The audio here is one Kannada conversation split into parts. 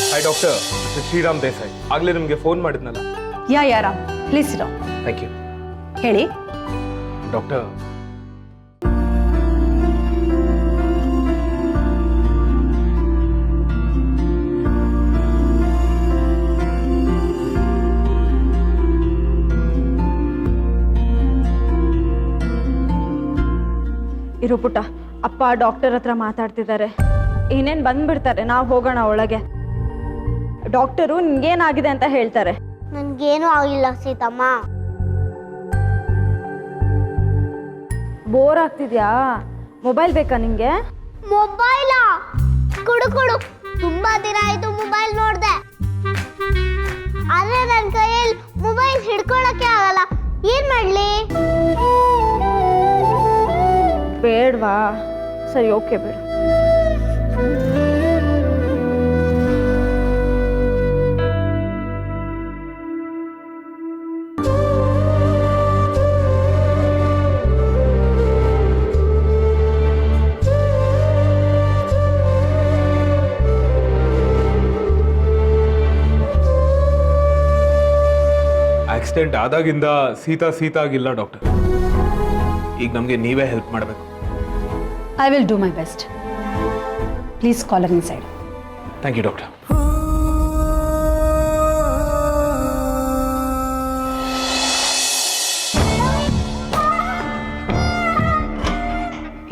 Hi doctor, Shriram Desai. ಆಗಲೇ ನಿಮಗೆ ಫೋನ್ ಮಾಡಿದ್ನಲ್ಲ. ಯಾ ರಾಮ್, ಪ್ಲೀಸ್ ಇರೋ. Thank you. ಹೇಳಿ. ಡಾಕ್ಟರ್, ಇರು ಪುಟ್ಟ, ಅಪ್ಪ ಡಾಕ್ಟರ್ ಹತ್ರ ಮಾತಾಡ್ತಿದ್ದಾರೆ. ಏನೇನು ಬಂದ್ಬಿಡ್ತಾರೆ, ನಾವು ಹೋಗೋಣ ಒಳಗೆ. ಡಾಕ್ಟರು ನಿನ್ಗೇನಾಗಿದೆ ಅಂತ ಹೇಳ್ತಾರೆ. ನನ್ಗೇನು ಆಗಿಲ್ಲ ಸೀತಮ್ಮ. ಬೋರ್ ಆಗ್ತಿದ್ಯಾ? ಮೊಬೈಲ್ ಬೇಕಾ ನಿಂಗೆ? ಮೊಬೈಲಾ? ಕೊಡು ಕೊಡು. ತುಂಬಾ ದಿನ ಆಯ್ತು ಮೊಬೈಲ್ ನೋಡ್ದೆ. ಆದ್ರೆ ನನ್ನ ಕೈಯಲ್ಲಿ ಮೊಬೈಲ್ ಹಿಡ್ಕೊಳಕ್ಕೆ ಆಗಲ್ಲ. ಏನ್ ಮಾಡ್ಲಿ? ಬೇಡವಾ? ಸರಿ, ಓಕೆ, ಬೇಡ. ಆಕ್ಸಿಡೆಂಟ್ ಆದಾಗಿಂದ ಸೀತಾ ಆಗಿಲ್ಲ ಡಾಕ್ಟರ್. ಈಗ ನಮಗೆ ನೀವೇ ಹೆಲ್ಪ್ ಮಾಡಬೇಕು. I will do my best. Please call her inside. Thank you doctor.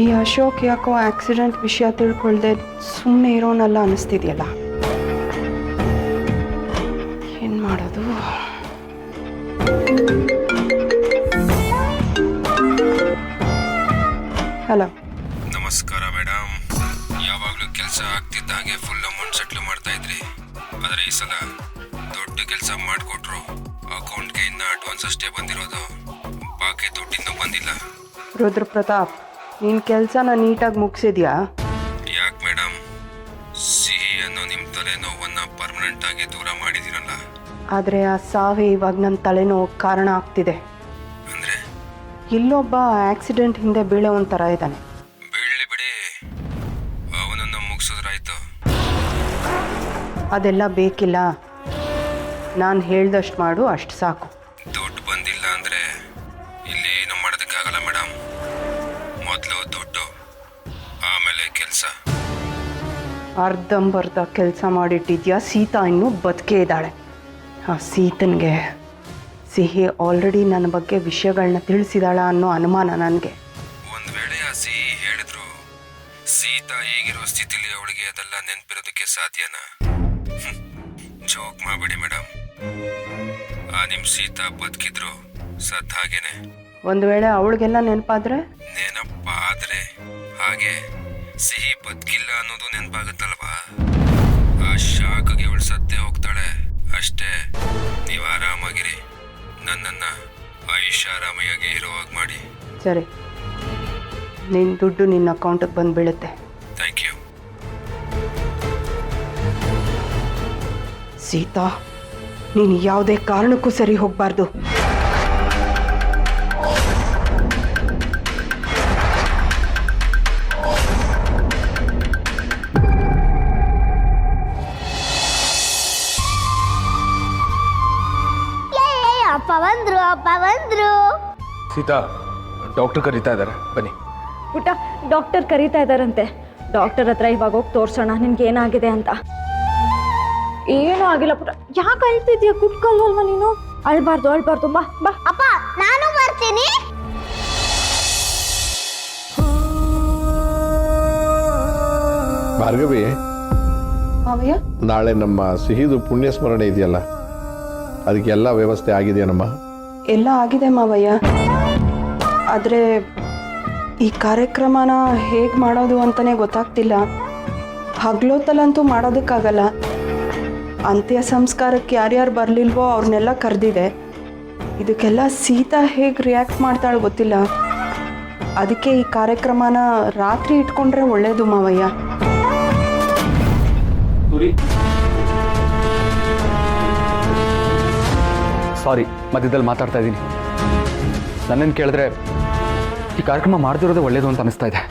ಈ ಅಶೋಕ್ ಯಾಕೋ ಆಕ್ಸಿಡೆಂಟ್ ವಿಷಯ ತಿಳ್ಕೊಳ್ದೆ ಸುಮ್ಮನೆ ಇರೋನಲ್ಲ ಅನ್ನಿಸ್ತಿದೆಯಲ್ಲ. ಏನು ಮಾಡೋದು? ಹಲೋ. ನಮಸ್ಕಾರ ಮೇಡಮ್. ಯಾವಾಗಲೂ ಕೆಲಸ ಆಗ್ತಿದ್ದ ಹಾಗೆ ಫುಲ್ ಅಮೌಂಟ್ ಸೆಟ್ಲ್ ಮಾಡ್ತಾ ಇದ್ರಿ. ಆದರೆ ಈ ಸಲ ದೊಡ್ಡ ಕೆಲಸ ಮಾಡಿಕೊಟ್ರು. ಅಕೌಂಟ್ಗೆ ಇನ್ನು ಅಡ್ವಾನ್ಸ್ ಅಷ್ಟೇ ಬಂದಿರೋದು, ಬಾಕಿ ದುಡ್ಡಿಂದ ಬಂದಿಲ್ಲ. ರುದ್ರ ಪ್ರತಾಪ್, ನಿನ್ನ ಕೆಲಸನ ನೀಟಾಗಿ ಮುಗಿಸಿದ್ಯಾ? ಯಾಕೆ ಮೇಡಮ್, ಸಿಹಿ ಅನ್ನೋ ನಿಮ್ಮ ತಲೆನೋವನ್ನು ಪರ್ಮನೆಂಟ್ ಆಗಿ ದೂರ ಮಾಡಿದಿರಲ್ಲ. ಆದರೆ ಆ ಸಾವೇ ಇವಾಗ ನನ್ನ ತಲೆನೋವು ಕಾರಣ ಆಗ್ತಿದೆ. ಅಂದರೆ ಇಲ್ಲೊಬ್ಬ ಆಕ್ಸಿಡೆಂಟ್ ಹಿಂದೆ ಬೀಳೋ ಒಂಥರ ಇದ್ದಾನೆ. ಬೀಳಲಿ ಬಿಡಿ, ಅವನನ್ನು ಮುಗಿಸಿದ್ರಾಯ್ತು. ಅದೆಲ್ಲ ಬೇಕಿಲ್ಲ, ನಾನು ಹೇಳ್ದಷ್ಟು ಮಾಡು, ಅಷ್ಟು ಸಾಕು. ದುಡ್ಡು ಬಂದಿಲ್ಲ ಅಂದರೆ ಇಲ್ಲಿ ಏನು ಮಾಡೋದಕ್ಕಾಗಲ್ಲ ಮೇಡಮ್. ಮೊದಲು ದುಡ್ಡು, ಆಮೇಲೆ ಕೆಲಸ. ಅರ್ಧಂಬರ್ಧ ಕೆಲಸ ಮಾಡಿಟ್ಟಿದ್ಯಾ. ಸೀತಾ ಇನ್ನೂ ಬದುಕೇ ಇದ್ದಾಳೆ. ಆ ಸೀತನಿಗೆ ಸಿಹಿ ಆಲ್ರೆಡಿ ನನ್ನ ಬಗ್ಗೆ ವಿಷಯಗಳನ್ನ ತಿಳಿಸಿದಾಳ ಅನ್ನೋ ಅನುಮಾನ ನನಗೆ. ಒಂದು ವೇಳೆ ಆ ಸಿಹಿ ಹೇಳಿದ್ರು, ಸೀತಾ ಈಗಿರೋ ಸ್ಥಿತಿಲಿ ಅವಳಿಗೆ ಅದೆಲ್ಲ ನೆನಪಿರೋದಕ್ಕೆ ಸಾಧ್ಯನಾ? ಜೋಕ್ ಮಾಡಬೇಡಿ ಮೇಡಮ್. ಆ ನಿಮ್ಮ ಸೀತಾ ಬದುಕಿದ್ರು ಸತ್ ಹಾಗೇನೆ. ಒಂದು ವೇಳೆ ಅವಳಿಗೆಲ್ಲ ನೆನಪಾದ್ರೆ? ನೆನಪಾದ್ರೆ ಹಾಗೆ ಸಿಹಿ ಬದುಕಿಲ್ಲ ಅನ್ನೋದು ನೆನಪಾಗುತ್ತಲ್ವಾ? ಆ ಶಾಕ್ಗೆ ಅವಳು ಸತ್ತೇ ಹೋಗ್ತಾಳೆ ಅಷ್ಟೇ. ನೀವು ಆರಾಮಾಗಿರಿ. ನನ್ನನ್ನು ಐಷಾರಾಮಿಯಾಗಿ ಇರುವಾಗ ಮಾಡಿ. ಸರಿ, ನಿನ್ನ ದುಡ್ಡು ನಿನ್ನ ಅಕೌಂಟಿಗೆ ಬಂದು ಬೀಳುತ್ತೆ. Thank you. ಸೀತಾ, ನೀನು ಯಾವುದೇ ಕಾರಣಕ್ಕೂ ಸರಿ ಹೋಗಬಾರ್ದು. ಅಪ್ಪ ಬಂದ್ರು. ಸೀತಾ, ಡಾಕ್ಟರ್ ಕರೀತಾ ಇದ್ದಾರೆ, ಬನ್ನಿ. ಪುಟ್ಟ, ಡಾಕ್ಟರ್ ಕರೀತಾ ಇದ್ದಾರಂತೆ. ಡಾಕ್ಟರ್ ಹತ್ರ ಇವಾಗ ಹೋಗಿ ತೋರ್ಸೋಣ ನಿನ್ಗೆ ಏನಾಗಿದೆ ಅಂತ. ಏನೂ ಆಗಿಲ್ಲ ಪುಟ್ಟ. ಯಾಕೆ ಅಳ್ತಿದ್ಯಾ? ಕುಟ್ಕಲ್ವಲ್ವ ನೀನು? ಅಳ್ಬಾರ್ದು. ಬಾ ಬಾ. ಅಪ್ಪ, ನಾನು ಬರ್ತೀನಿ. ಭಾರ್ಗವಿ, ಮಾವಯ್ಯ, ನಾಳೆ ನಮ್ಮ ಸಿಹಿದು ಪುಣ್ಯ ಸ್ಮರಣೆ ಇದೆಯಲ್ಲ, ಅದಕ್ಕೆಲ್ಲ ವ್ಯವಸ್ಥೆ ಆಗಿದೆಯೇನಮ್ಮ? ಎಲ್ಲ ಆಗಿದೆ ಮಾವಯ್ಯ. ಆದರೆ ಈ ಕಾರ್ಯಕ್ರಮನ ಹೇಗೆ ಮಾಡೋದು ಅಂತಲೇ ಗೊತ್ತಾಗ್ತಿಲ್ಲ. ಹಗ್ಲೊತ್ತಲ್ಲಂತೂ ಮಾಡೋದಕ್ಕಾಗಲ್ಲ. ಅಂತ್ಯ ಸಂಸ್ಕಾರಕ್ಕೆ ಯಾರ್ಯಾರು ಬರಲಿಲ್ವೋ ಅವ್ರನ್ನೆಲ್ಲ ಕರೆದಿದೆ. ಇದಕ್ಕೆಲ್ಲ ಸೀತಾ ಹೇಗೆ ರಿಯಾಕ್ಟ್ ಮಾಡ್ತಾಳೆ ಗೊತ್ತಿಲ್ಲ. ಅದಕ್ಕೆ ಈ ಕಾರ್ಯಕ್ರಮನ ರಾತ್ರಿ ಇಟ್ಕೊಂಡ್ರೆ ಒಳ್ಳೇದು ಮಾವಯ್ಯ. ಸಾರಿ, ಮಧ್ಯದಲ್ಲಿ ಮಾತಾಡ್ತಾ ಇದ್ದೀನಿ. ನನ್ನನ್ನು ಕೇಳಿದ್ರೆ ಈ ಕಾರ್ಯಕ್ರಮ ಮಾಡ್ತಿರೋದೇ ಒಳ್ಳೇದು ಅಂತ ಅನಿಸ್ತಾ ಇದೆ.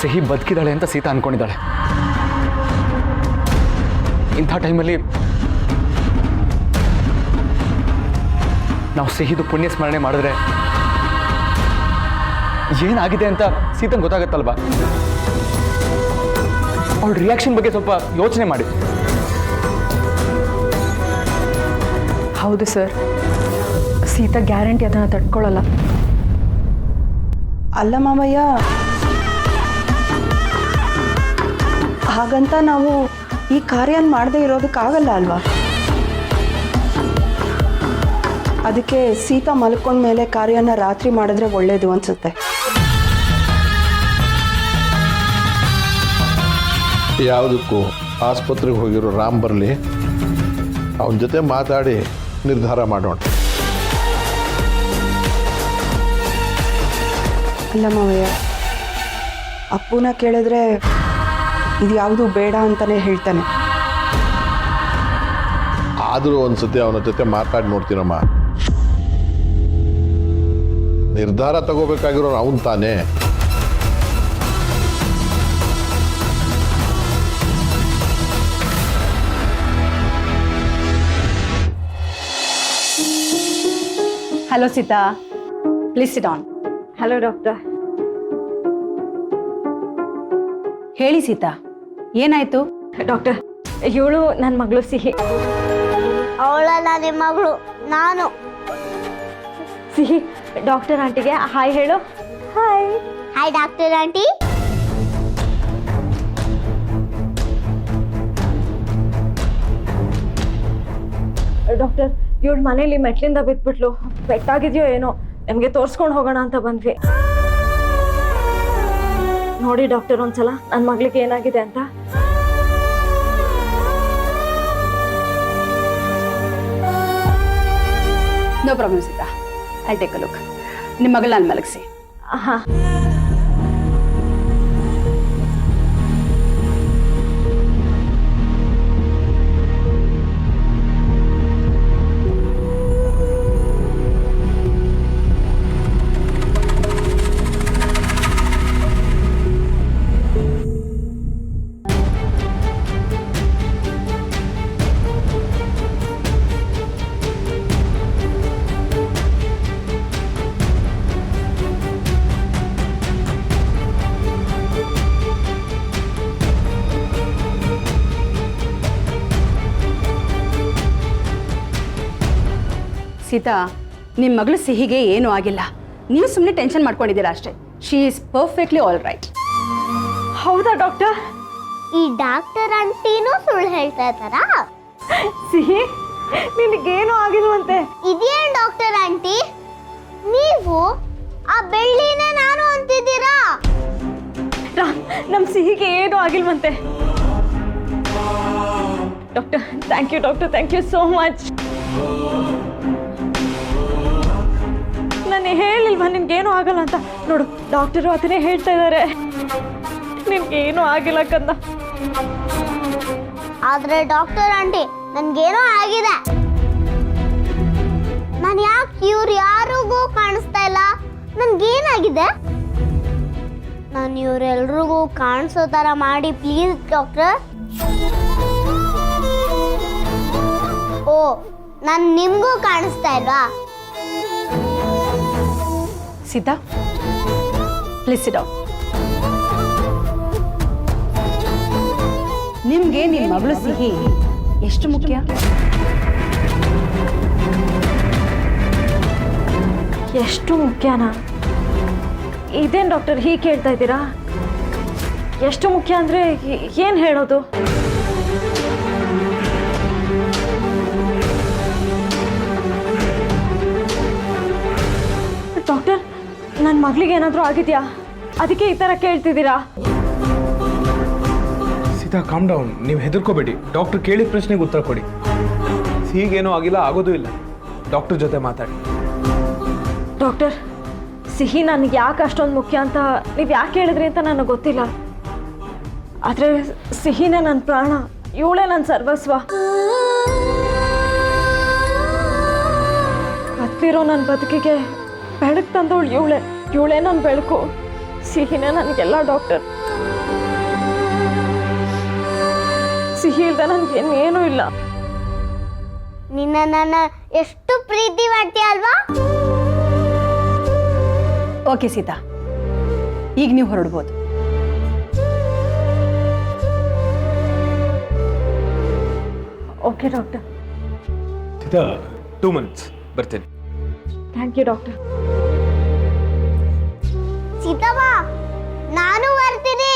ಸಿಹಿ ಬದುಕಿದ್ದಾಳೆ ಅಂತ ಸೀತಾ ಅಂದ್ಕೊಂಡಿದ್ದಾಳೆ. ಇಂಥ ಟೈಮಲ್ಲಿ ನಾವು ಸಿಹಿದು ಪುಣ್ಯ ಸ್ಮರಣೆ ಮಾಡಿದ್ರೆ ಏನಾಗಿದೆ ಅಂತ ಸೀತಂಗೆ ಗೊತ್ತಾಗತ್ತಲ್ವಾ? ಅವಳ ರಿಯಾಕ್ಷನ್ ಬಗ್ಗೆ ಸ್ವಲ್ಪ ಯೋಚನೆ ಮಾಡಿ. ಹೌದು ಸರ್, ಸೀತಾ ಗ್ಯಾರಂಟಿ ಅದನ್ನು ತಡ್ಕೊಳ್ಳಲ್ಲ. ಅಲ್ಲ ಮಾವಯ್ಯ, ಹಾಗಂತ ನಾವು ಈ ಕಾರ್ಯನ ಮಾಡದೇ ಇರೋದಕ್ಕಾಗಲ್ಲ ಅಲ್ವಾ? ಅದಕ್ಕೆ ಸೀತಾ ಮಲ್ಕೊಂಡ್ಮೇಲೆ ಕಾರ್ಯನ ರಾತ್ರಿ ಮಾಡಿದ್ರೆ ಒಳ್ಳೇದು ಅನ್ಸುತ್ತೆ. ಯಾವುದಕ್ಕೂ ಆಸ್ಪತ್ರೆಗೆ ಹೋಗಿರೋ ರಾಮ್ ಬರಲಿ, ಅವನ ಜೊತೆ ಮಾತಾಡಿ ನಿರ್ಧಾರ ಮಾಡೋಣ. ಅಲ್ಲ ಮಾವಯ್ಯ, ಅಪ್ಪುನ ಕೇಳಿದ್ರೆ ಇದು ಯಾವುದು ಬೇಡ ಅಂತಾನೆ ಹೇಳ್ತಾನೆ. ಆದರೂ ಒಂದ್ಸತಿ ಅವನ ಜೊತೆ ಮಾತಾಡಿ ನೋಡ್ತೀನಮ್ಮ. ನಿರ್ಧಾರ ತಗೋಬೇಕಾಗಿರೋ ಅವನು ತಾನೇ. Hello Sita, please sit down. Hello doctor. ಹೇಳಿ ಸೀತಾ, ಏನಾಯ್ತು? ಡಾಕ್ಟರ್, ಇವಳು ನನ್ನ ಮಗಳು ಸಿಹಿ. ಅವಳಲ್ಲ ನಿಮ್ಮ ಮಗಳು, ನಾನು. ಸಿಹಿ, ಡಾಕ್ಟರ್ ಆಂಟಿಗೆ ಹಾಯ್ ಹೇಳು. Hi. Hi doctor aunty. Doctor, ಇವಳು ಮನೇಲಿ ಮೆಟ್ಲಿಂದ ಬಿದ್ಬಿಟ್ಲು. ಪೆಟ್ಟಾಗಿದೆಯೋ ಏನೋ, ನಿಮಗೆ ತೋರಿಸ್ಕೊಂಡು ಹೋಗೋಣ ಅಂತ ಬಂದ್ವಿ. ನೋಡಿ ಡಾಕ್ಟರ್, ಒಂದ್ಸಲ ನನ್ನ ಮಗಳಿಗೆ ಏನಾಗಿದೆ ಅಂತ. No problem Sita, I take a look. ನಿಮ್ಮ ಮಗಳ ನಾನು ಮಲಗಿಸಿ. ಹಾಂ. ಸೀತಾ, ನಿಮ್ಮ ಮಗಳು ಸಿಹಿಗೆ ಏನೂ ಆಗಿಲ್ಲ. ನೀವು ಸುಮ್ಮನೆ ಟೆನ್ಷನ್ ಮಾಡ್ಕೊಂಡಿದ್ದೀರಾ ಅಷ್ಟೇ. She is perfectly all right. ಹೌದಾ ಡಾಕ್ಟರ್? ಈ ಡಾಕ್ಟರ್ ಆಂಟಿನೂ ಸುಳ್ಳು ಹೇಳ್ತಾ ಇದ್ದಾರಾ? ಸಿಹಿ, ನಿನಗೇನು ಆಗಿಲ್ವಂತೆ. ಇದೇನ್ ಡಾಕ್ಟರ್ ಆಂಟಿ, ನೀವು ಆ ಬೆಳ್ಳಿನ ನಾನು ಅಂತಿದ್ದೀರಾ? ನಮ್ಮ ಸಿಹಿಗೆ ಏನು ಆಗಿಲ್ವಂತೆ. Doctor, thank you doctor, thank you so much. ನಾನು ಹೇಳಿಲ್ವಾ ನಿನ್ಗೇನು ಆಗಲ್ಲ ಅಂತ? ನೋಡು, ಡಾಕ್ಟರು ಅದನ್ನೇ ಹೇಳ್ತಾ ಇದ್ದಾರೆ, ನಿನ್ಗೇನು ಆಗಿಲ್ಲ ಕಂದ. ಆದ್ರೆ ಡಾಕ್ಟರ್ ಆಂಟಿ, ನನ್ಗೇನೋ ಆಗಿದೆ. ನಾನು ಯಾಕೆ ಇವ್ರು ಯಾರಿಗೂ ಕಾಣಿಸ್ತಾ ಇಲ್ಲ? ನನ್ಗೇನಾಗಿದೆ? ನಾನು ಇವ್ರೆಲ್ರಿಗೂ ಕಾಣಿಸೋ ತರ ಮಾಡಿ ಪ್ಲೀಸ್ ಡಾಕ್ಟರ್. ಓ, ನಾನು ನಿಮ್ಗೂ ಕಾಣಿಸ್ತಾ ಇಲ್ವಾ? Sita, please sit down. ನಿಮ್ಗೆ ನಿಮ್ಮ ಮಗಳು ಸಿಹಿ ಎಷ್ಟು ಮುಖ್ಯ? ಎಷ್ಟು ಮುಖ್ಯನಾ? ಇದೇನು ಡಾಕ್ಟರ್ ಹೀಗೆ ಕೇಳ್ತಾ ಇದ್ದೀರಾ? ಎಷ್ಟು ಮುಖ್ಯ ಅಂದರೆ ಏನು ಹೇಳೋದು? ಡಾಕ್ಟರ್, ನನ್ನ ಮಗಳಿಗೆ ಏನಾದರೂ ಆಗಿದೆಯಾ? ಅದಕ್ಕೆ ಈ ಥರ ಕೇಳ್ತಿದ್ದೀರಾ? Sita, calm down. ನೀವು ಹೆದರ್ಕೋಬೇಡಿ. ಡಾಕ್ಟರ್ ಕೇಳಿದ ಪ್ರಶ್ನೆಗೆ ಉತ್ತರ ಕೊಡಿ. ಹೀಗೇನೂ ಆಗಿಲ್ಲ, ಆಗೋದೂ ಇಲ್ಲ. ಡಾಕ್ಟರ್ ಜೊತೆ ಮಾತಾಡಿ. ಡಾಕ್ಟರ್, ಸಿಹಿ ನನಗೆ ಯಾಕೆ ಅಷ್ಟೊಂದು ಮುಖ್ಯ ಅಂತ ನೀವು ಯಾಕೆ ಹೇಳಿದ್ರಿ ಅಂತ ನನಗೆ ಗೊತ್ತಿಲ್ಲ. ಆದರೆ ಸಿಹಿನೇ ನನ್ನ ಪ್ರಾಣ, ಇವಳೇ ನನ್ನ ಸರ್ವಸ್ವ. ಕತ್ತಿರೋ ನನ್ನ ಬದುಕಿಗೆ ಬೆಳಕು ತಂದವಳು ಇವಳೇ ನನ್ನ ಬೆಳಕು. ಸಿಹಿನೇ ನನಗೆಲ್ಲ ಡಾಕ್ಟರ್. ಸಿಹಿ ಸೀತಾ, ನನ್ಗೇನು ಏನೂ ಇಲ್ಲ. ನಿನ್ನ ನನ್ನ ಎಷ್ಟು ಪ್ರೀತಿ ಮಾಡ್ತೀಯ ಅಲ್ವಾ? ಓಕೆ ಸೀತಾ, ಈಗ ನೀವು ಹೊರಡ್ಬೋದು. Okay doctor. ಸೀತಾ 2 months ಬರ್ತೇನೆ. Thank you doctor. ಸೀತಮ್ಮ, ನಾನು ಬರ್ತೀನಿ.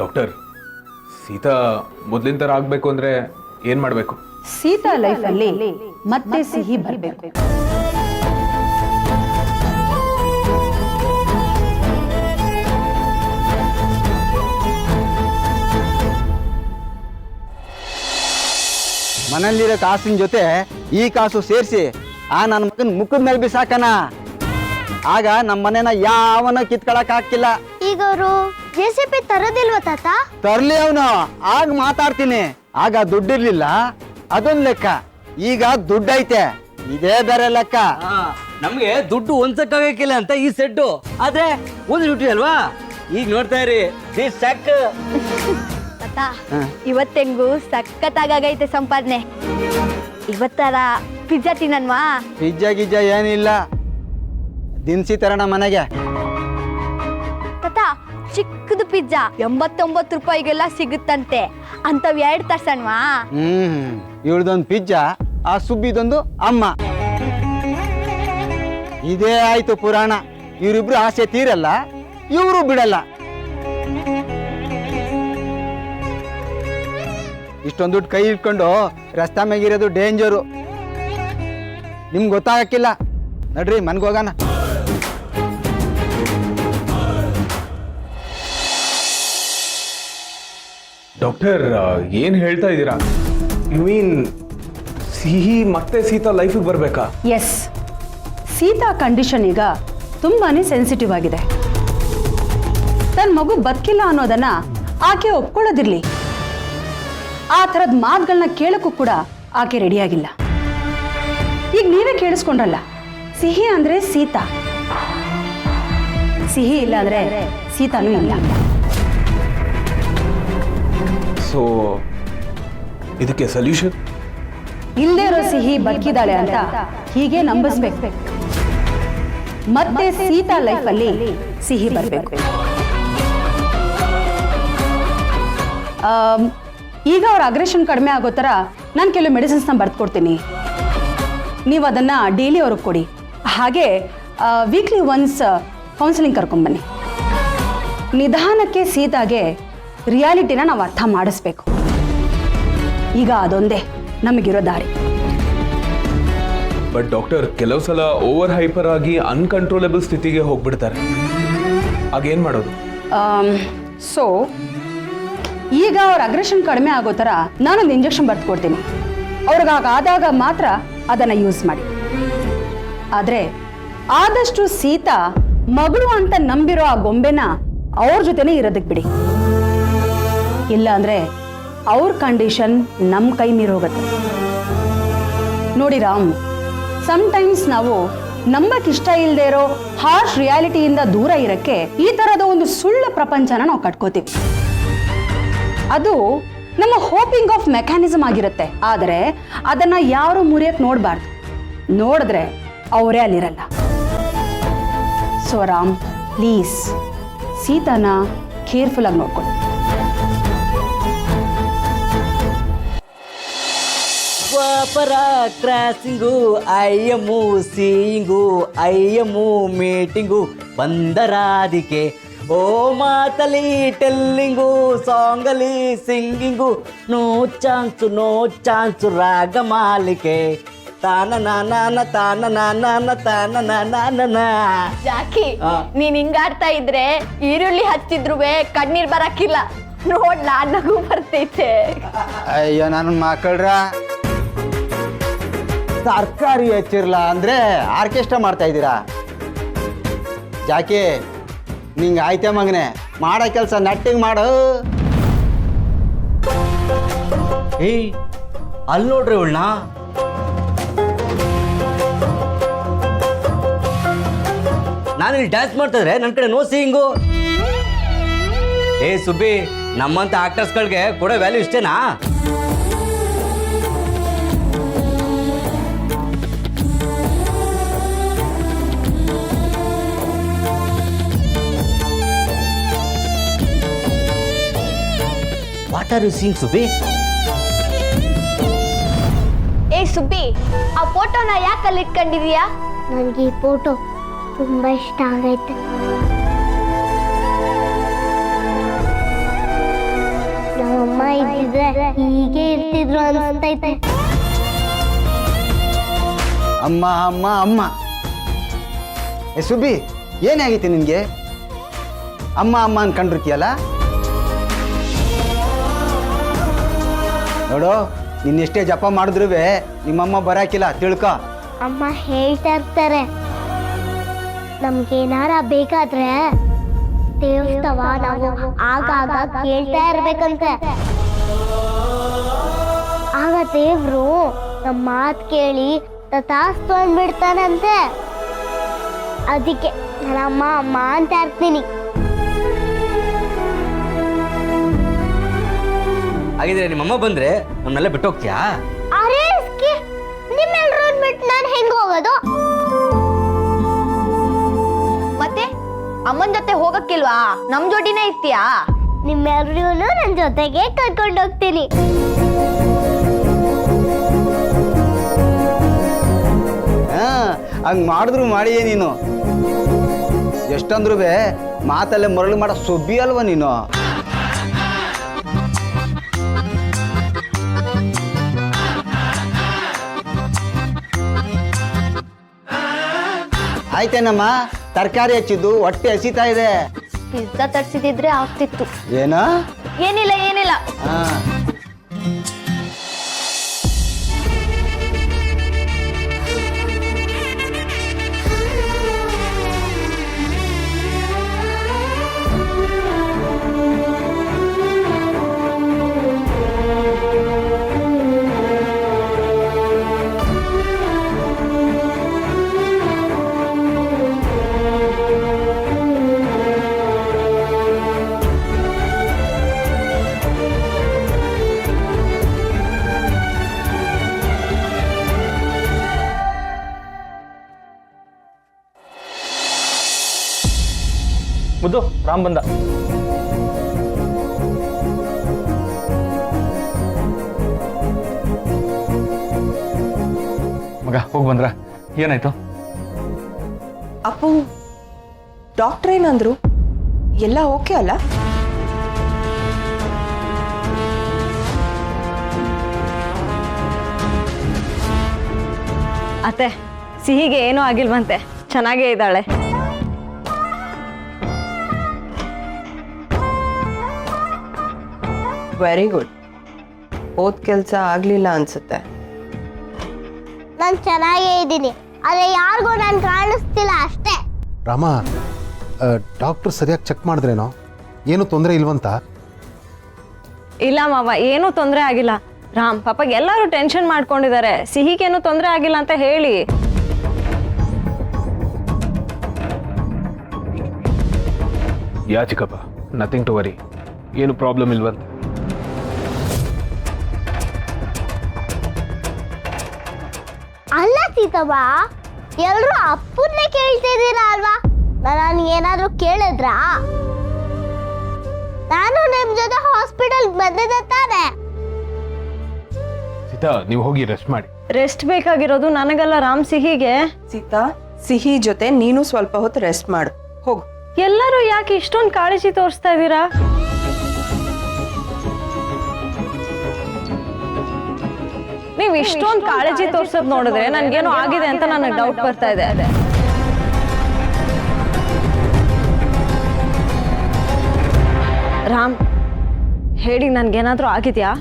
ಡಾಕ್ಟರ್, ಸೀತಾ ಮೊದಲಿನ ಥರ ಆಗಬೇಕು ಅಂದರೆ ಏನು ಮಾಡಬೇಕು? ಸೀತಾ ಲೈಫಲ್ಲಿ ಮತ್ತೆ ಸಿಹಿ ಬರಬೇಕು. ಮನೇಲಿರೋ ಕಾಸಿನ ಜೊತೆ ಈ ಕಾಸು ಸೇರಿಸಿ ನನ್ನ ಮಗನ ಮುಖದ ಮೇಲೆ ಬಿಸಾಕನ. ಆಗ ನಮ್ಮ ಮನೇನ ಯಾವನ ಕಿತ್ಕೊಳಕ್ ಹಾಕಿಲ್ಲ. ಈಗ ಅವರು JCB ತರೋದಿಲ್ವ ತಾತ? ತರ್ಲಿ ಅವನು, ಆಗ ಮಾತಾಡ್ತೀನಿ. ಆಗ ದುಡ್ಡಿರ್ಲಿಲ್ಲ, ಅದೊಂದು ಲೆಕ್ಕ. ಈಗ ದುಡ್ಡೈತೆ, ಇದೇ ಬೇರೆ ಲೆಕ್ಕ. ನಮ್ಗೆ ದುಡ್ಡು ಒಂದ್ಸಕ್ಕಾಗಕ್ಕಿಲ್ಲ ಅಂತ ಈ ಸೆಡ್ಡು, ಆದ್ರೆ ಒಂದು ಡ್ಯೂಟಿ ಅಲ್ವಾ? ಈಗ ನೋಡ್ತಾ ಇರಿ ಸಕ್. ತಾತ, ಇವತ್ತೆಂಗು ಸಖತ್ತಾಗೈತೆ ಸಂಪಾದನೆ. ಇವತ್ತರ ಪಿಜ್ಜಾ ತಿನ್ನನ್ವಾ? ಪಿಜ್ಜಾ ಗಿಜ್ಜಾ ಏನಿಲ್ಲ, ದಿನಸಿ ತರೋಣ ಮನೆಗೆ. ತಾತ, ಚಿಕ್ಕದು ಪಿಜ್ಜಾ 89 ರೂಪಾಯಿಗೆಲ್ಲ ಸಿಗುತ್ತಂತೆ. ಅಂತವ್ 2 ತರ್ಸಣ್ವಾ? ಇವಳ್ದೊಂದು ಪಿಜ್ಜಾ, ಆ ಸುಬ್ಬಿದೊಂದು ಅಮ್ಮ. ಇದೇ ಆಯ್ತು ಪುರಾಣ. ಇವರಿಬ್ರು ಆಸೆ ತೀರಲ್ಲ, ಇವರು ಬಿಡಲ್ಲ. ಇಷ್ಟೊಂದು ದುಡ್ಡು ಕೈ ಇಟ್ಕೊಂಡು ರಸ್ತೆ ಮ್ಯಾಗಿರೋದು ಡೇಂಜರು. ನಿಮ್ಗೆ ಗೊತ್ತಾಗಕ್ಕಿಲ್ಲ. ನಡ್ರಿ ಮನ್ಗೋಗೋಣ. ಡಾಕ್ಟರ್, ಏನು ಹೇಳ್ತಾ ಇದ್ದೀರಾ? ಯು ಮೀನ್ ಸಿಹಿ ಮತ್ತೆ ಸೀತಾ ಲೈಫಿಗೆ ಬರಬೇಕಾ? ಎಸ್, ಸೀತಾ ಕಂಡೀಷನ್ ಈಗ ತುಂಬಾನೇ ಸೆನ್ಸಿಟಿವ್ ಆಗಿದೆ. ತನ್ನ ಮಗು ಬದುಕಿಲ್ಲ ಅನ್ನೋದನ್ನ ಆಕೆ ಒಪ್ಕೊಳ್ಳೋದಿರ್ಲಿ, ಆ ಥರದ ಮಾತುಗಳನ್ನ ಕೇಳಕ್ಕೂ ಕೂಡ ಆಕೆ ರೆಡಿಯಾಗಿಲ್ಲ. ಈಗ ನೀವೇ ಕೇಳಿಸ್ಕೊಂಡ್ರಲ್ಲ, ಸಿಹಿ ಅಂದ್ರೆ ಸೀತಾ, ಸಿಹಿ ಇಲ್ಲ ಅಂದ್ರೆ ಸೀತಾನೂ ಇಲ್ಲ. ಸೊ ಇದಕ್ಕೆ ಸೊಲ್ಯೂಷನ್? ಇಲ್ಲೇ ಇರೋ ಸಿಹಿ ಬದುಕಿದಾಳೆ ಅಂತ ಹೀಗೆ ನಂಬಿಸ್ಬೇಕು. ಮತ್ತೆ ಸೀತಾ ಲೈಫಲ್ಲಿ ಸಿಹಿ ಬರಬೇಕು. ಈಗ ಅವ್ರ ಅಗ್ರೆಷನ್ ಕಡಿಮೆ ಆಗೋ ಥರ ನಾನು ಕೆಲವು ಮೆಡಿಸಿನ್ಸ್ನ ಬರ್ದುಕೊಡ್ತೀನಿ. ನೀವು ಅದನ್ನು ಡೈಲಿ ಅವ್ರಿಗೆ ಕೊಡಿ. ಹಾಗೆ ವೀಕ್ಲಿ ಒನ್ಸ್ ಕೌನ್ಸಿಲಿಂಗ್ ಕರ್ಕೊಂಬನ್ನಿ. ನಿಧಾನಕ್ಕೆ ಸೀತಾಗೆ ರಿಯಾಲಿಟಿನ ನಾವು ಅರ್ಥ ಮಾಡಿಸ್ಬೇಕು. ಈಗ ಅದೊಂದೇ ನಮಗಿರೋ ದಾರಿ. ಬಟ್ ಡಾಕ್ಟರ್, ಕೆಲವು ಸಲ ಓವರ್ ಹೈಪರ್ ಆಗಿ ಅನ್ಕಂಟ್ರೋಲೇಬಲ್ ಸ್ಥಿತಿಗೆ ಹೋಗ್ಬಿಡ್ತಾರೆ. ಆಗೇನು ಮಾಡೋದು? ಸೊ ಈಗ ಅವ್ರ ಅಗ್ರೆಷನ್ ಕಡಿಮೆ ಆಗೋ ಥರ ನಾನೊಂದು ಇಂಜೆಕ್ಷನ್ ಬರ್ದುಕೊಡ್ತೀನಿ. ಅವ್ರಿಗೆ ಆದಾಗ ಮಾತ್ರ ಅದನ್ನು ಯೂಸ್ ಮಾಡಿ. ಆದರೆ ಆದಷ್ಟು ಸೀತಾ ಮಗಳು ಅಂತ ನಂಬಿರೋ ಆ ಗೊಂಬೆನ ಅವ್ರ ಜೊತೆನೇ ಇರೋದಕ್ಕೆ ಬಿಡಿ. ಇಲ್ಲ ಅಂದರೆ ಅವ್ರ ಕಂಡೀಷನ್ ನಮ್ಮ ಕೈ ಮೀರೋಗುತ್ತೆ. ನೋಡಿ ರಾಮ್, ಸಮ್ಟೈಮ್ಸ್ ನಾವು ನಂಬಕ್ಕಿಷ್ಟ ಇಲ್ಲದೆ ಇರೋ ಹಾರ್ಶ್ ರಿಯಾಲಿಟಿಯಿಂದ ದೂರ ಇರೋಕ್ಕೆ ಈ ಥರದ ಒಂದು ಸುಳ್ಳು ಪ್ರಪಂಚನ ನಾವು ಕಟ್ಕೋತೀವಿ. ಅದು ನಮ್ಮ ಹೋಪಿಂಗ್ ಆಫ್ ಮೆಕ್ಯಾನಿಸಮ್ ಆಗಿರುತ್ತೆ. ಆದರೆ ಅದನ್ನು ಯಾರು ಮುರಿಯಕ್ಕೆ ನೋಡಬಾರ್ದು. ನೋಡಿದ್ರೆ ಅವರೇ ಅಲ್ಲಿರಲ್ಲ. ಸೊ ರಾಮ್, ಪ್ಲೀಸ್ ಸೀತಾನ ಕೇರ್ಫುಲ್ಲಾಗಿ ನೋಡ್ಕೊಳ್ಳಿ. ದ್ವಾಪರ ಕ್ರಾಸಿಂಗು, ಐಯಮ್ಮು ಸೀಯಿಂಗು, ಐಯಮ್ಮು ಮೀಟಿಂಗು, ಬಂದರಾದಿಕೆ ಓ ಮಾತಲಿ ಟೆಲ್ಲಿಂಗು, ಸಾಂಗಲಿ ಸಿಂಗಿಂಗು, ನೋ ಚಾನ್ಸು ರಾಗ ಮಾಲಿಕೆ, ತಾನ ನಾನ ತಾನ ನಾನ ತಾನ ನಾನ. ಜಾಕಿ, ನೀನ್ ಹಿಂಗಾಡ್ತಾ ಇದ್ರೆ ಈರುಳ್ಳಿ ಹಚ್ಚಿದ್ರುವೆ ಕಣ್ಣೀರ್ ಬರಕ್ಕಿಲ್ಲ. ನೋಡ್, ನನಗೂ ಬರ್ತೈತೆ. ಅಯ್ಯೋ ನನ್ನ ಮಕ್ಕಳ್ರ, ತರಕಾರಿ ಹೆಚ್ಚಿರಲ್ಲ ಅಂದ್ರೆ ಆರ್ಕೆಸ್ಟ್ರಾ ಮಾಡ್ತಾ ಇದ್ದೀರಾ? ಜಾಕಿ, ನಿಂಗೆ ಆಯ್ತೆ ಮಗನೆ, ಮಾಡೋ ಕೆಲಸ ನಟ್ಟಿಂಗ್ ಮಾಡು. ಏಯ್, ಅಲ್ಲಿ ನೋಡ್ರಿ ಅವಳನ್ನ. ನಾನಿಲ್ಲಿ ಡ್ಯಾನ್ಸ್ ಮಾಡ್ತಾ ಇದ್ರೆ ನನ್ನ ಕಡೆ ನೋ ಸೀಯಿಂಗು. ಏ ಸುಬ್ಬಿ, ನಮ್ಮಂತ ಆಕ್ಟರ್ಸ್ಗಳಿಗೆ ಕೊಡೋ ವ್ಯಾಲ್ಯೂ ಇಷ್ಟೇನಾ? What are you seeing Subbi? ಏ ಸುಬ್ಬಿ, ಆ ಫೋಟೋನ ಯಾಕೆ ಅಲ್ಲಿ ಇಟ್ಕೊಂಡಿದೀಯಾ? ನನಗೆ ಈ ಫೋಟೋ ತುಂಬಾ ಇಷ್ಟ ಆಗೈತೆ. ನಮ್ಮಮ್ಮ ಇದ್ದಿದ್ರೆ ಹೀಗೆ ಇರ್ತಿದ್ರು ಅನ್ಸ್ತೈತೆ. ಅಮ್ಮ ಅಮ್ಮ ಅಮ್ಮ. ಏ ಸುಬ್ಬಿ, ಏನಾಗೈತೆ ನಿನಗೆ? ಅಮ್ಮ ಅಮ್ಮ ಅನ್ಕೊಂಡಿರ್ತೀಯಲ್ಲ. ನೋಡು, ನಿನ್ನೆಷ್ಟೇ ಜಪ ಮಾಡಿದ್ರು ನಿಮ್ಮಮ್ಮ ಬರಾಕಿಲ್ಲ, ತಿಳ್ಕೊ. ಅಮ್ಮ ಹೇಳ್ತಾ ಇರ್ತಾರೆ, ನಮ್ಗೇನಾರ ಬೇಕಾದ್ರೆ ದೇವಸ್ಥವ ನಾವು ಆಗಾಗ ಕೇಳ್ತಾ ಇರ್ಬೇಕಂತೆ. ಆಗ ದೇವ್ರು ನಮ್ಮ ಮಾತು ಕೇಳಿ ತಥಾಸ್ತು ಅಂದ್ಬಿಡ್ತಾನಂತೆ. ಅದಕ್ಕೆ ನನ್ನ ಅಮ್ಮ ಅಮ್ಮ ಅಂತ ಇರ್ತೀನಿ. ಹಾಗಿದ್ರೆ ನಿಮ್ಮಮ್ಮ ಬಂದ್ರೆ ನಮ್ಮನ್ನೆಲ್ಲ ಬಿಟ್ಟು ಹೋಗ್ತೀಯಾ? ಅರೆ ನಿಮ್ಮೆಲ್ರೂ ಬಿಟ್ಟು ನಾನು ಹೆಂಗ್ ಹೋಗೋದು? ಮತ್ತೆ ಅಮ್ಮನ ಜೊತೆ ಹೋಗಕ್ಕಿಲ್ವಾ? ನಮ್ ಜೋಡಿನೇ ಇರ್ತೀಯಾ? ನಿಮ್ಮೆಲ್ರೂ ನನ್ನ ಜೊತೆಗೆ ಕರ್ಕೊಂಡು ಹೋಗ್ತೀನಿ. ಹಂಗೆ ಮಾಡಿದ್ರು ಮಾಡಿಯೇ ನೀನು. ಎಷ್ಟಂದ್ರೂ ಮಾತಲ್ಲೇ ಮರಳು ಮಾಡೋ ಸುಬ್ಬಿ ಅಲ್ವ ನೀನು. ಆಯ್ತೇನಮ್ಮ, ತರಕಾರಿ ಹೆಚ್ಚಿದ್ದು ಹೊಟ್ಟೆ ಹಸಿತಾ ಇದೆ. ಪಿಜ್ಜಾ ತರ್ಸಿದಿದ್ರೆ ಆಗ್ತಿತ್ತು. ಏನ? ಏನಿಲ್ಲ ಏನಿಲ್ಲ. ಹಾ, ಮುದ್ದು, ರಾಮ್ ಬಂದ. ಮಗ ಹೋಗಿ ಬಂದ್ರ? ಏನಾಯ್ತು? ಅಪ್ಪು, ಡಾಕ್ಟರ್ ಏನಂದ್ರು? ಎಲ್ಲ ಓಕೆ ಅಲ್ಲ? ಅತ್ತೆ, ಸಿಹಿಗೆ ಏನೂ ಆಗಿಲ್ವಂತೆ, ಚೆನ್ನಾಗೇ ಇದ್ದಾಳೆ. Very good. ಓದ್ ಕೆಲಸ ಆಗ್ಲಿಲ್ಲ ಅನ್ಸುತ್ತೆ. ನಾನು ಚೆನ್ನಾಗೇ ಇದ್ದೀನಿ, ಆದ್ರೆ ಯಾರಿಗೂ ನಾನು ಕಾಣಿಸ್ತಿಲ್ಲ ಅಷ್ಟೇ. ರಾಮ, ಡಾಕ್ಟ್ರು ಸರಿಯಾಗಿ ಚೆಕ್ ಮಾಡಿದ್ರೇನೋ? ಏನು ತೊಂದರೆ ಇಲ್ವಂತ? ಇಲ್ಲ ಮಾವ, ಏನೂ ತೊಂದರೆ ಆಗಿಲ್ಲ. ರಾಮ್ ಪಾಪ ಎಲ್ಲರೂ ಟೆನ್ಷನ್ ಮಾಡ್ಕೊಂಡಿದ್ದಾರೆ. ಸಿಹಿಗೇನು ತೊಂದರೆ ಆಗಿಲ್ಲ ಅಂತ ಹೇಳಿ. ಯಾ ಚಿಕ್ಕಪ್ಪ, ನಥಿಂಗ್ ಟು ವರಿ, ಏನು ಪ್ರಾಬ್ಲಮ್ ಇಲ್ವಂತ. ಅಲ್ಲ ಸೀತವ್ವ, ಎಲ್ರು ಅಪ್ಪನ್ನೇ ಕೇಳ್ತಿದ್ದೀರಾ ಅಲ್ವಾ? ನಾನು ಏನಾದ್ರು ಕೇಳಿದ್ರಾ? ನಾನು ನಿಮ್ ಜೊತೆ ಹಾಸ್ಪಿಟಲ್ ಬಂದಿದ್ದೆ ತಾನೆ. ಸೀತಾ, ನೀವು ಹೋಗಿ ರೆಸ್ಟ್ ಮಾಡಿ. ರೆಸ್ಟ್ ಬೇಕಾಗಿರೋದು ನನಗಲ್ಲ ರಾಮ್, ಸಿಹಿಗೆ. ಸೀತಾ, ಸಿಹಿ ಜೊತೆ ನೀನು ಸ್ವಲ್ಪ ಹೊತ್ತು ರೆಸ್ಟ್ ಮಾಡು, ಹೋಗು. ಎಲ್ಲರೂ ಯಾಕೆ ಇಷ್ಟೊಂದು ಕಾಳಜಿ ತೋರಿಸ್ತಾ ಇದ್ದೀರಾ? ನೀವು ಇಷ್ಟೊಂದು ಕಾಳಜಿ ತೋರ್ಸೋದ್ ನೋಡಿದ್ರೆ ನನ್ಗೇನೋ ಆಗಿದೆ ಅಂತ ನನಗೆ ಡೌಟ್ ಬರ್ತಾ ಇದೆ. ರಾಮ್, ಹೇಳಿ, ನನ್ಗೇನಾದ್ರೂ ಆಗಿದ್ಯಾ?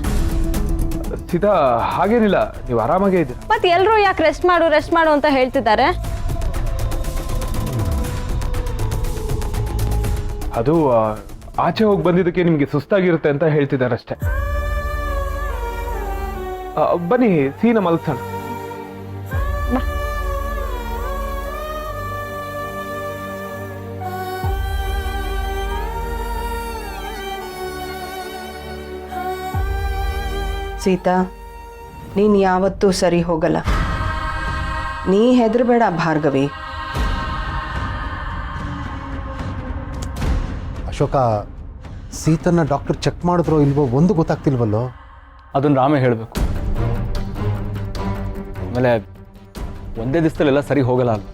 ಸೀತಾ, ಹಾಗೇನಿಲ್ಲ, ನೀವು ಆರಾಮಾಗೇ ಇದ್ದೀರಾ. ಮತ್ತೆ ಎಲ್ರು ಯಾಕೆ ರೆಸ್ಟ್ ಮಾಡು ಅಂತ ಹೇಳ್ತಿದ್ದಾರೆ? ಅದು ಆಚೆ ಹೋಗಿ ಬಂದಿದ್ದಕ್ಕೆ ನಿಮಗೆ ಸುಸ್ತಾಗಿರುತ್ತೆ ಅಂತ ಹೇಳ್ತಿದ್ದಾರೆ ಅಷ್ಟೇ. ಬನ್ನಿ, ಸೀನ ಮಲಗ್ಸೋಣ. ಸೀತಾ ನೀನು ಯಾವತ್ತೂ ಸರಿ ಹೋಗಲ್ಲ. ನೀ ಹೆದರಬೇಡ ಭಾರ್ಗವಿ. ಅಶೋಕ, ಸೀತನ್ನ ಡಾಕ್ಟರ್ ಚೆಕ್ ಮಾಡಿದ್ರೋ ಇಲ್ವೋ ಒಂದು ಗೊತ್ತಾಗ್ತಿಲ್ವಲ್ಲೋ? ಅದನ್ನು ರಾಮೇ ಹೇಳಬೇಕು. ಆಮೇಲೆ ಒಂದೇ ದಿವಸದಲ್ಲೆಲ್ಲ ಸರಿ ಹೋಗಲ್ಲ ಅಲ್ಲ.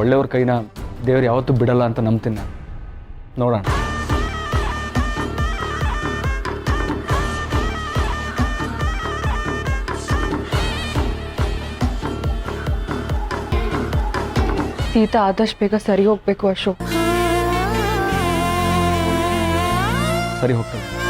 ಒಳ್ಳೆಯವ್ರ ಕೈನ ದೇವ್ರು ಯಾವತ್ತೂ ಬಿಡಲ್ಲ ಅಂತ ನಂಬ್ತೀನಿ ನಾನು. ನೋಡೋಣ. ಸೀತಾ ಆದಷ್ಟು ಬೇಗ ಸರಿ ಹೋಗ್ಬೇಕು ಅಶೋಕ್. ಸರಿ ಹೋಗ್ತದೆ.